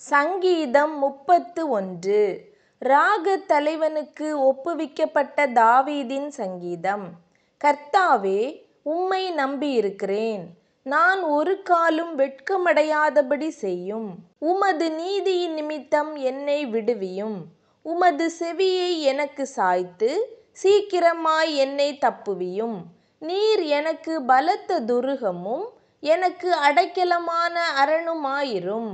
சங்கீதம் 31. ராகத் தலைவனுக்கு ஒப்புவிக்கப்பட்ட தாவீதின் சங்கீதம். கர்த்தாவே, உம்மை நம்பியிருக்கிறேன். நான் ஒரு காலும் வெட்கமடையாதபடி செய்யும். உமது நீதியின் நிமித்தம் என்னை விடுவியும். உமது செவியை எனக்கு சாய்த்து சீக்கிரமாய் என்னை தப்புவியும். நீர் எனக்கு பலத்த துருகமும் எனக்கு அடைக்கலமான அரணுமாயிரும்.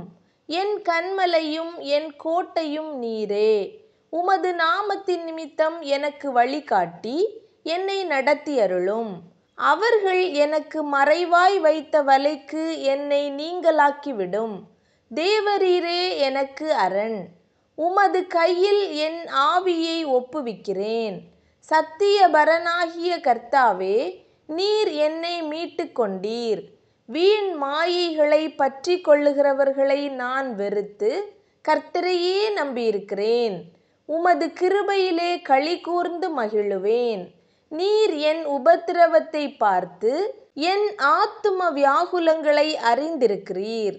என் கன்மலையும் என் கோட்டையும் நீரே. உமது நாமத்தின் நிமித்தம் எனக்கு வழிகாட்டி என்னை நடத்தியருளும். அவர்கள் எனக்கு மறைவாய் வைத்த வலைக்கு என்னை நீங்கலாக்கிவிடும். தேவரீரே எனக்கு அரண். உமது கையில் என் ஆவியை ஒப்புவிக்கிறேன். சத்தியபரனாகிய கர்த்தாவே, நீர் என்னை மீட்டு கொண்டீர். வீண் மாயைகளை பற்றி கொள்ளுகிறவர்களை நான் வெறுத்து கர்த்தரையே நம்பியிருக்கிறேன். உமது கிருபையிலே களி கூர்ந்து மகிழுவேன். நீர் என் உபத்திரவத்தை பார்த்து என் ஆத்தும வியாகுலங்களை அறிந்திருக்கிறீர்.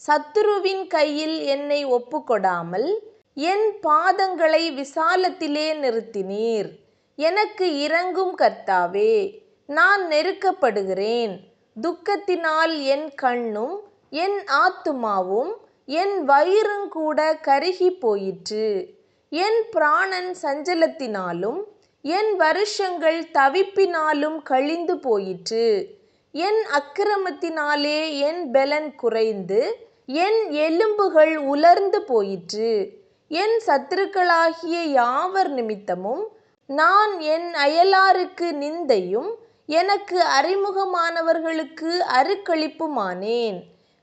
சத்துருவின் கையில் என்னை ஒப்புக்கொடாமல் என் பாதங்களை விசாலத்திலே நிறுத்தினீர். எனக்கு இரங்கும் கர்த்தாவே, நான் நெருக்கப்படுகிறேன். துக்கத்தினால் என் கண்ணும் என் ஆத்துமாவும் என் வயிறுங்கூட கருகி போயிற்று. என் பிராணன் சஞ்சலத்தினாலும் என் வருஷங்கள் தவிப்பினாலும் கழிந்து போயிற்று. என் அக்கிரமத்தினாலே என் பெலன் குறைந்து என் எலும்புகள் உலர்ந்து போயிற்று. என் சத்துருக்களாகிய யாவர் நிமித்தமும் நான் என் அயலாருக்கு நிந்தையும் எனக்கு அறிமுகமானவர்களுக்கு அருக்களிப்புமானேன்.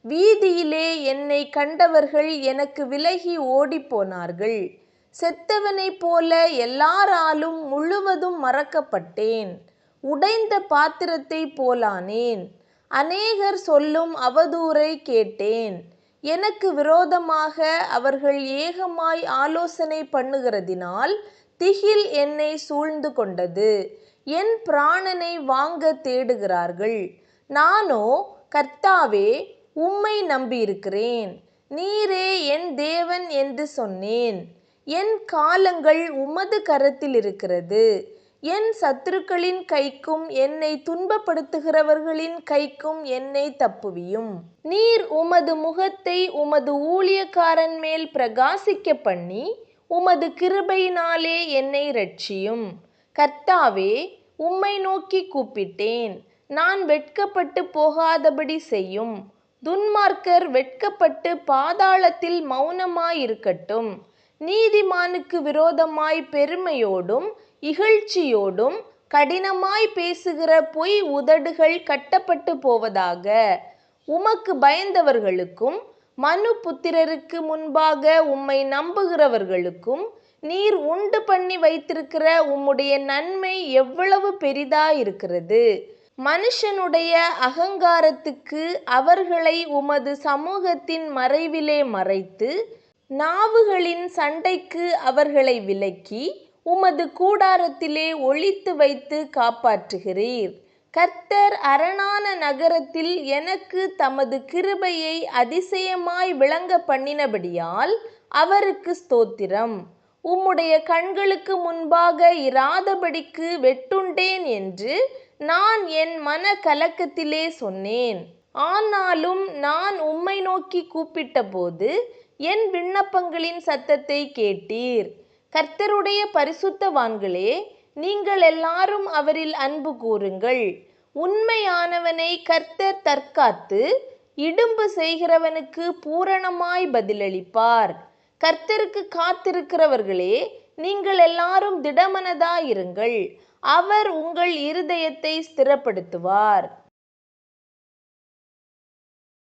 வீதியிலே என்னை கண்டவர்கள் எனக்கு விலகி ஓடிப்போனார்கள். செத்தவனைப் போல எல்லாராலும் முழுவதும் மறக்கப்பட்டேன். உடைந்த பாத்திரத்தைப் போலானேன். அநேகர் சொல்லும் அவதூறை கேட்டேன். எனக்கு விரோதமாக அவர்கள் ஏகமாய் ஆலோசனை பண்ணுகிறதினால் திகில் என்னை சூழ்ந்து கொண்டது. என் பிராணனை வாங்க தேடுகிறார்கள். நானோ, கர்த்தாவே, உம்மை நம்பியிருக்கிறேன். நீரே என் தேவன் என்று சொன்னேன். என் காலங்கள் உமது கரத்தில் இருக்கிறது. என் சத்துருக்களின் கைக்கும் என்னை துன்பப்படுத்துகிறவர்களின் கைக்கும் என்னை தப்புவியும். நீர் உமது முகத்தை உமது ஊழியக்காரன் மேல் பிரகாசிக்க பண்ணி உமது கிருபையினாலே என்னை இரட்சியும். கர்த்தாவே, உம்மை நோக்கி கூப்பிட்டேன். நான் வெட்கப்பட்டு போகாதபடி செய்யும். துன்மார்க்கர் வெட்கப்பட்டு பாதாளத்தில் மௌனமாயிருக்கட்டும். நீதிமானுக்கு விரோதமாய் பெருமையோடும் இகழ்ச்சியோடும் கடினமாய் பேசுகிற பொய் உதடுகள் கட்டப்பட்டு போவதாக. உமக்கு பயந்தவர்களுக்கும் மனு புத்திரருக்கு முன்பாக உம்மை நம்புகிறவர்களுக்கும் நீர் உண்டு பண்ணி வைத்திருக்கிற உம்முடைய நன்மை எவ்வளவு பெரிதாயிருக்கிறது. மனுஷனுடைய அகங்காரத்துக்கு அவர்களை உமது சமூகத்தின் மறைவிலே மறைத்து நாவுகளின் சண்டைக்கு அவர்களை விலக்கி உமது கூடாரத்திலே ஒளித்து வைத்து காப்பாற்றுகிறீர். கர்த்தர் அரணான நகரத்தில் எனக்கு தமது கிருபையை அதிசயமாய் விளங்க பண்ணினபடியால் அவருக்கு ஸ்தோத்திரம். உம்முடைய கண்களுக்கு முன்பாக இராதபடிக்கு வெட்டுண்டேன் என்று நான் என் மன கலக்கத்திலே சொன்னேன். ஆனாலும் நான் உம்மை நோக்கி கூப்பிட்டபோது என் விண்ணப்பங்களின் சத்தத்தை கேட்டீர். கர்த்தருடைய பரிசுத்தவான்களே, நீங்கள் எல்லாரும் அவரில் அன்பு கூருங்கள். உண்மையானவனை கர்த்தர் தற்காத்து இடும்பு செய்கிறவனுக்கு பூரணமாய் பதிலளிப்பார். கர்த்தருக்கு காத்திருக்கிறவர்களே, நீங்கள் எல்லாரும் திடமனதாயிருங்கள். அவர் உங்கள் இருதயத்தை ஸ்திரப்படுத்துவார்.